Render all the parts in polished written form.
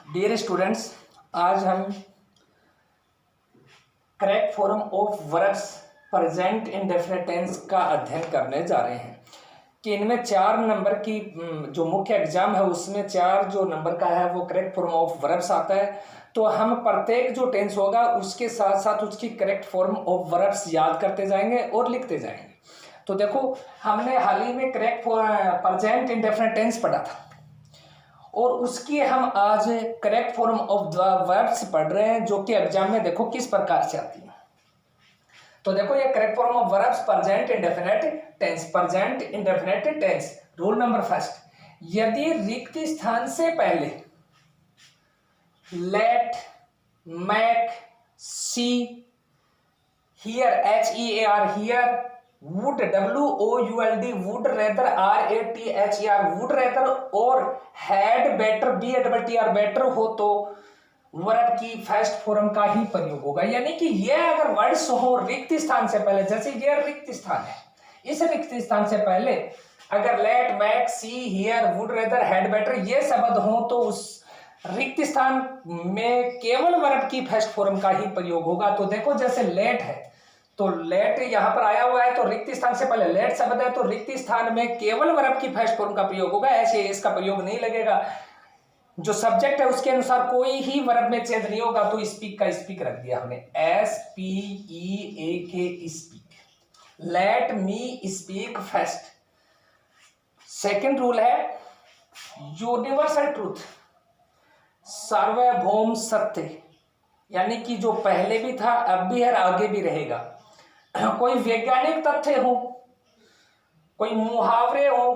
Dear students, आज हम correct form of verbs present indefinite tense का अध्ययन करने जा रहे हैं कि इनमें 4 नंबर की जो मुख्य एग्जाम है उसमें 4 जो नंबर का है वो करेक्ट फॉर्म ऑफ वर्ब्स आता है। तो हम प्रत्येक जो टेंस होगा उसके साथ साथ उसकी करेक्ट फॉर्म ऑफ वर्ब्स याद करते जाएंगे और लिखते जाएंगे। तो देखो, हमने हाल ही में करेक्ट प्रेजेंट इंडेफिनिट टेंस पढ़ा था और उसकी हम आज correct form of the verbs पढ़ रहे हैं जो कि एग्जाम में देखो किस प्रकार से आती है। तो देखो, ये correct form of verbs present indefinite tense. Present indefinite tense rule number first, यदि रिक्त स्थान से पहले let, make, see, hear, HEAR, hear, would, WOULD, would rather, RATHER, would rather और had, better, BATTER, better हो तो वर्ब की first form का ही प्रयोग होगा। यानी कि ये अगर वर्ड्स हो रिक्त स्थान से पहले, जैसे ये रिक्त स्थान है, इस रिक्त स्थान से पहले अगर let, make, see, here, would, rather, had, better ये शब्द हो तो उस रिक्त स्थान में केवल वर्ब की फर्स्ट फॉर्म का ही प्रयोग होगा। तो देखो, जैसे लेट है तो लेट यहां पर आया हुआ है तो रिक्त स्थान से पहले लेट शब्द है तो रिक्त स्थान में केवल वर्ब की फर्स्ट फॉर्म का प्रयोग होगा, ऐसे इसका प्रयोग नहीं लगेगा। जो सब्जेक्ट है उसके अनुसार कोई ही वर्ब में चेंज नहीं होगा। तो स्पीक का स्पीक रख दिया हमने, SPEAK, speak. Let me speak first. Second rule है यूनिवर्सल ट्रूथ, सार्वभौम सत्य, यानी कि जो पहले भी था अब भी है आगे भी रहेगा। कोई वैज्ञानिक तथ्य हो, कोई मुहावरे हो,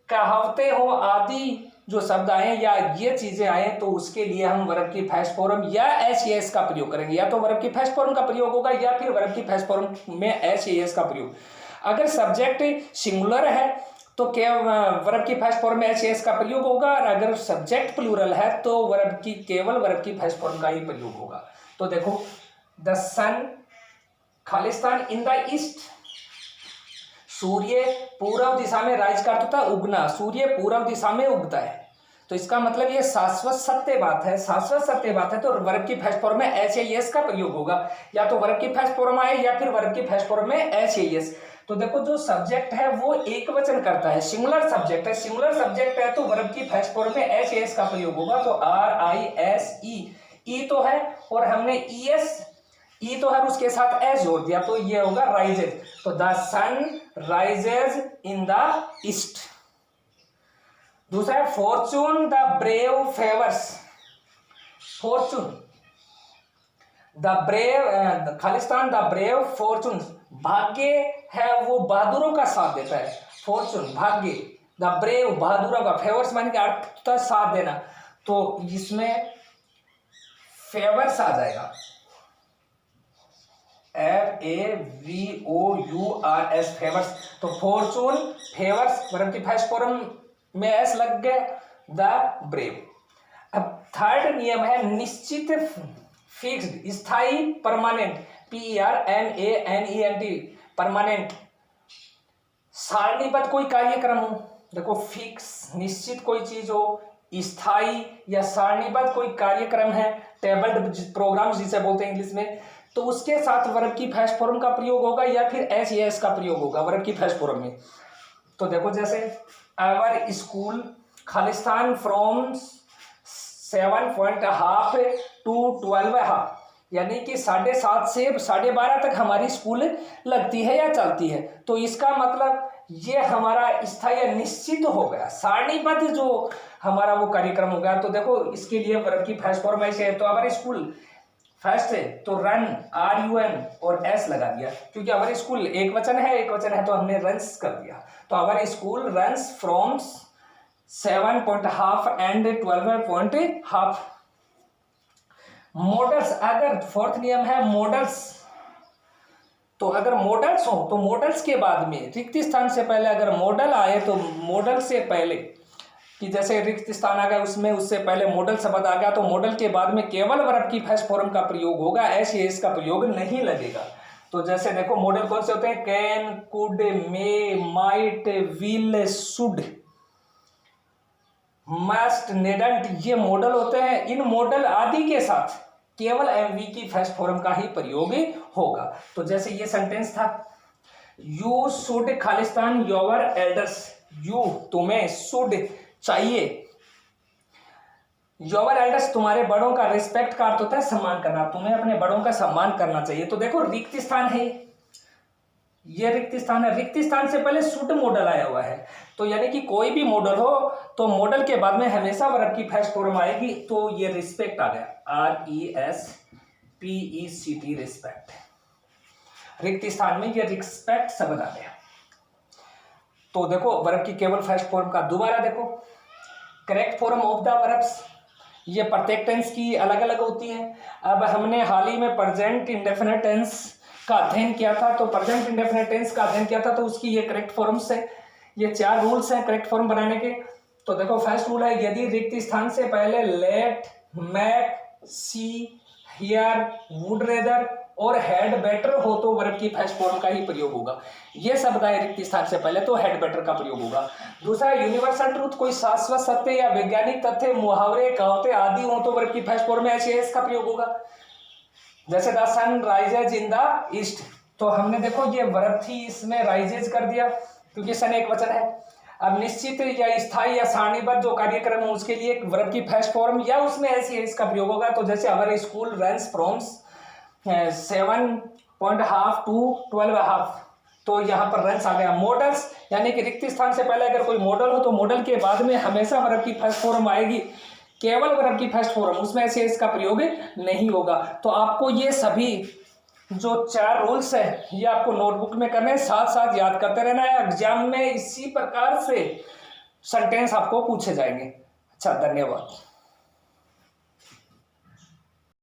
कहावतें हो आदि जो शब्द आए या ये चीजें आए तो उसके लिए हम वर्ब की फर्स्ट फॉर्म या एस का प्रयोग करेंगे। या तो वर्ब की फर्स्ट फॉर्म का प्रयोग होगा या फिर वर्ब की फर्स्ट फॉर्म में एस का प्रयोग। अगर सब्जेक्ट सिंगुलर है तो क्या वर्ब की फर्स्ट फॉर्म में एस का प्रयोग होगा, और अगर सब्जेक्ट प्लूरल है तो वर्ब की केवल वर्ब की फर्स्ट फॉर्म का ही प्रयोग होगा। तो देखो, the sun, Khalistan in the east, सूर्य पूर्व दिशा में राइज करता है, उगना, सूर्य पूर्व दिशा में उगता है। तो इसका मतलब ये शाश्वत सत्य बात है, शाश्वत सत्य बात है तो वर्ब की फर्स्ट फॉर्म में एस का प्रयोग होगा। या तो वर्ब की फर्स्ट फॉर्म आए या फिर वर्ब की फर्स्ट फॉर्म में एस। तो देखो, जो सब्जेक्ट है वो एक वचन करता है, सिंगुलर सब्जेक्ट है, सिंगुलर सब्जेक्ट है तो वर्ब की फर्स्ट फॉर्म में एस का प्रयोग होगा। तो RISE, ई तो है और हमने ई तो है उसके साथ एस जोड़ दिया तो ये होगा राइजेज। तो the sun rises in the east. दूसरा है fortune the brave favours, fortune the brave, खालिस्तान द ब्रेव फॉर्चून, भाग्य है वो बहादुरों का साथ देता है। फॉर्चून भाग्य, द ब्रेव बहादुरों का, फेवर्स माने कि अर्थ साथ देना, तो इसमें फेवर्स आ जाएगा, FAVOURS, फेवर्स। तो फॉर्चून फेवर्स वर्ब की फर्स्ट फॉर्म में एस लग गया, द ब्रेव। अब थर्ड नियम है निश्चित, फिक्स्ड, स्थायी, परमानेंट, PERMANENT, परमानेंट। सारणीबद्ध कोई कार्यक्रम हो, देखो फिक्स निश्चित कोई चीज हो, स्थायी या सारणीबद्ध कोई कार्यक्रम है, टेबल्ड प्रोग्राम जिसे बोलते हैं इंग्लिश में, तो उसके साथ वर्ब की फर्स्ट फॉर्म का प्रयोग होगा या फिर एस का प्रयोग होगा वर्ब की फर्स्ट फॉर्म में। तो देखो, जैसे आवर स्कूल, खालिस्तान फ्रॉम 7.5 to 12.5, यानी कि 7:30 से 12:30 तक हमारी स्कूल लगती है या चलती है। तो इसका मतलब ये हमारा स्थायी निश्चित हो गया, सारणीबद्ध जो हमारा वो कार्यक्रम हो गया। तो देखो, इसके लिए वर्ब की फर्स्ट फॉर्म ऐसे है, तो हमारी स्कूल फर्स्ट है तो रन, RUN और एस लगा दिया, क्योंकि हमारे स्कूल एक वचन है तो हमने रन्स कर दिया। तो हमारे school runs from 7.5 and 12.5। Models, अगर फोर्थ नियम है मॉडल्स, तो अगर मॉडल्स हो तो मॉडल्स के बाद में रिक्त स्थान से पहले अगर मॉडल आए तो मॉडल से पहले, कि जैसे रिक्त स्थान आ गया उसमें उससे पहले मॉडल शब्द आ गया तो मॉडल के बाद में केवल वर्ब की फर्स्ट फॉर्म का प्रयोग होगा, एस का प्रयोग नहीं लगेगा। तो जैसे देखो, मॉडल कौन से होते हैं, can, could, may, might, will, should. Must, needn't, ये मॉडल होते हैं। इन मॉडल आदि के साथ केवल एमवी की फर्स्ट फॉर्म का ही प्रयोग होगा। तो जैसे ये सेंटेंस था, you should Khalistan your elders, you तुम्हें, शुड चाहिए, योर एल्डर्स तुम्हारे बड़ों का, रिस्पेक्ट का अर्थ होता है सम्मान करना, तुम्हें अपने बड़ों का सम्मान करना चाहिए। तो देखो रिक्त स्थान है, ये रिक्त स्थान है, रिक्त स्थान से पहले शुड मॉडल आया हुआ है। तो यानी कि कोई भी मॉडल हो तो मॉडल के बाद में हमेशा वर्ब की फर्स्ट फॉर्म आएगी। तो ये रिस्पेक्ट आ गया, RESPECT, रिस्पेक्ट। रिक्त स्थान में ये रिस्पेक्ट शब्द आ गया। तो देखो वर्ब की केवल फर्स्ट फॉर्म का दोबारा देखो, correct form of the verbs, ये प्रत्येक टेंस की अलग अलग होती है। अब हमने हाल ही में प्रेजेंट इंडेफिनिट टेंस का अध्ययन किया था, तो प्रेजेंट इंडेफिनिट टेंस का अध्ययन किया था, तो उसकी ये करेक्ट फॉर्म्स है, ये 4 रूल्स हैं करेक्ट फॉर्म बनाने के। तो देखो फर्स्ट रूल है, यदि रिक्त स्थान से पहले let, make, see, here, would rather और हैड बेटर हो तो वर्ब की फर्स्ट फॉर्म का ही प्रयोग होगा। ये शब्द आए रिक्त स्थान से पहले तो हैड बेटर का प्रयोग होगा। दूसरा, यूनिवर्सल ट्रूथ, कोई शाश्वत सत्य या वैज्ञानिक तथ्य, मुहावरे, कहावतें आदि हो तो वर्ब की फर्स्ट फॉर्म में एस का प्रयोग होगा। जैसे the sun rises in the east, तो हमने देखो ये वर्ब थी, इसमें राइजेज कर दिया क्योंकि सन एक वचन है। अब निश्चित या स्थायी या सारणीबद्ध जो कार्यक्रम है उसके लिए एक वर्ब की फर्स्ट फॉर्म या उसमें ऐसी इसका प्रयोग होगा। तो जैसे अवर स्कूल रन्स फ्रॉम 7.5 to 12.5, तो यहाँ पर रन्स आ गया। मॉडल्स, यानी कि रिक्त स्थान से पहले अगर कोई मॉडल हो तो मॉडल के बाद में हमेशा वर्ब की फर्स्ट फॉर्म आएगी, केवल वर्ब की फर्स्ट फॉर्म, उसमें ऐसे इसका प्रयोग नहीं होगा। तो आपको ये सभी जो 4 रूल्स है ये आपको नोटबुक में करने, साथ साथ याद करते रहना है। एग्जाम में इसी प्रकार से सेंटेंस आपको पूछे जाएंगे। अच्छा, धन्यवाद।